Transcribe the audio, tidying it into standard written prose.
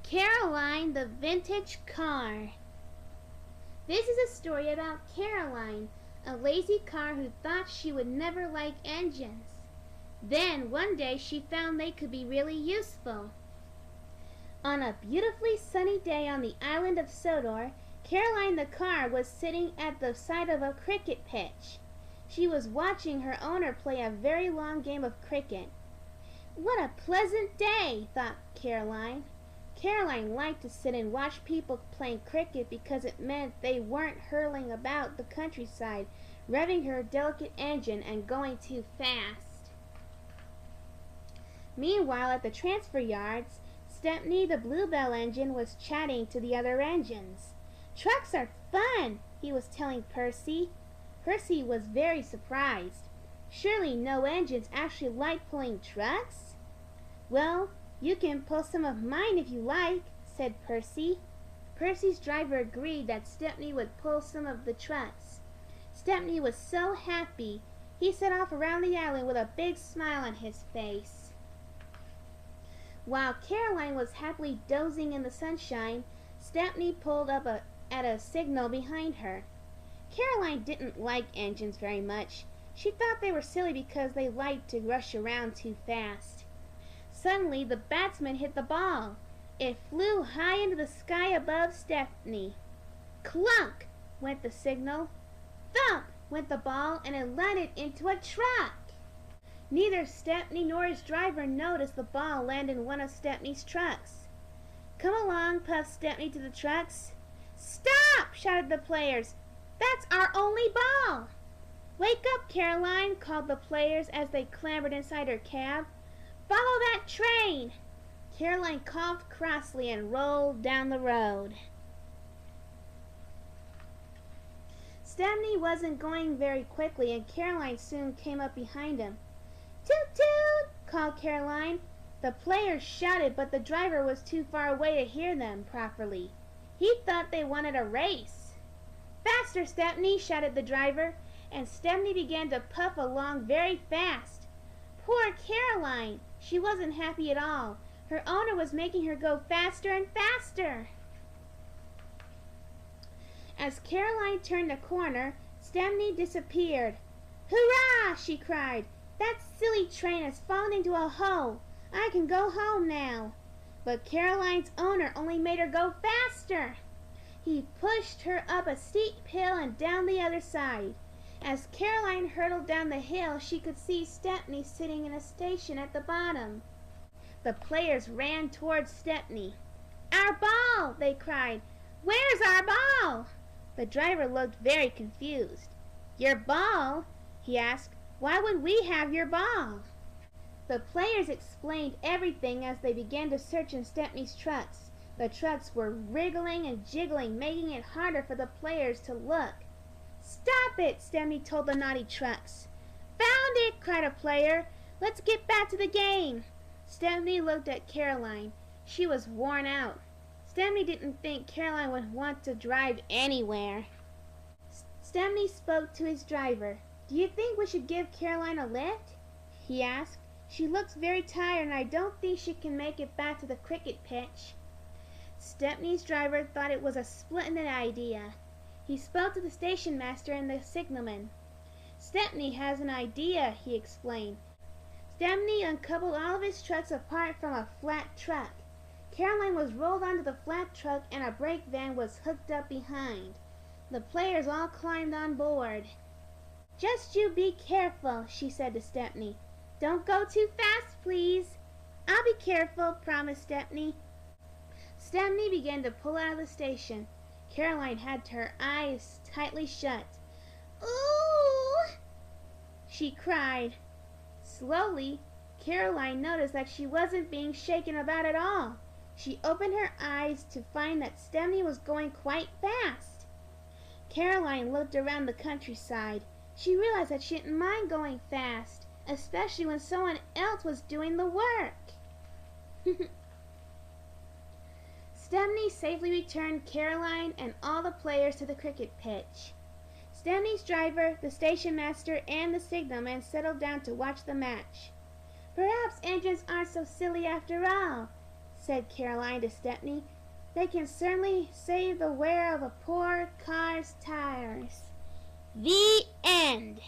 Caroline the Vintage Car. This is a story about Caroline, a lazy car who thought she would never like engines. Then one day she found they could be really useful. On a beautifully sunny day on the island of Sodor, Caroline the car was sitting at the side of a cricket pitch. She was watching her owner play a very long game of cricket. What a pleasant day, thought Caroline. Caroline liked to sit and watch people playing cricket because it meant they weren't hurling about the countryside, revving her delicate engine and going too fast. Meanwhile, at the transfer yards, Stepney the Bluebell engine was chatting to the other engines. "Trucks are fun," he was telling Percy. Percy was very surprised. Surely no engines actually like pulling trucks? "Well, you can pull some of mine if you like," said Percy. Percy's driver agreed that Stepney would pull some of the trucks. Stepney was so happy, he set off around the island with a big smile on his face. While Caroline was happily dozing in the sunshine, Stepney pulled up at a signal behind her. Caroline didn't like engines very much. She thought they were silly because they liked to rush around too fast. Suddenly, the batsman hit the ball. It flew high into the sky above Stepney. Clunk went the signal. Thump went the ball, and it landed into a truck. Neither Stepney nor his driver noticed the ball land in one of Stepney's trucks. "Come along," puffed Stepney to the trucks. "Stop!" shouted the players. "That's our only ball!" "Wake up, Caroline," called the players as they clambered inside her cab. "Follow that train!" Caroline coughed crossly and rolled down the road. Stepney wasn't going very quickly, and Caroline soon came up behind him. "Toot toot!" called Caroline. The players shouted, but the driver was too far away to hear them properly. He thought they wanted a race. "Faster, Stepney!" shouted the driver, and Stepney began to puff along very fast. Poor Caroline! She wasn't happy at all. Her owner was making her go faster and faster. As Caroline turned the corner, Stepney disappeared. "Hurrah!" she cried. "That silly train has fallen into a hole. I can go home now." But Caroline's owner only made her go faster. He pushed her up a steep hill and down the other side. As Caroline hurtled down the hill, she could see Stepney sitting in a station at the bottom. The players ran towards Stepney. "Our ball!" they cried. "Where's our ball?" The driver looked very confused. "Your ball?" he asked. "Why would we have your ball?" The players explained everything as they began to search in Stepney's trucks. The trucks were wriggling and jiggling, making it harder for the players to look. "Stop it!" Stepney told the naughty trucks. "Found it!" cried a player. "Let's get back to the game." Stepney looked at Caroline. She was worn out. Stepney didn't think Caroline would want to drive anywhere. Stepney spoke to his driver. "Do you think we should give Caroline a lift?" he asked. "She looks very tired, and I don't think she can make it back to the cricket pitch." Stepney's driver thought it was a splendid idea. He spoke to the station master and the signalman. "Stepney has an idea," he explained. Stepney uncoupled all of his trucks apart from a flat truck. Caroline was rolled onto the flat truck, and a brake van was hooked up behind. The players all climbed on board. "Just you be careful," she said to Stepney. "Don't go too fast, please." "I'll be careful," promised Stepney. Stepney began to pull out of the station. Caroline had her eyes tightly shut. "Ooh!" she cried. Slowly, Caroline noticed that she wasn't being shaken about at all. She opened her eyes to find that Stepney was going quite fast. Caroline looked around the countryside. She realized that she didn't mind going fast, especially when someone else was doing the work. Stepney safely returned Caroline and all the players to the cricket pitch. Stepney's driver, the station master, and the signalman settled down to watch the match. "Perhaps engines aren't so silly after all," said Caroline to Stepney. "They can certainly save the wear of a poor car's tires." The end.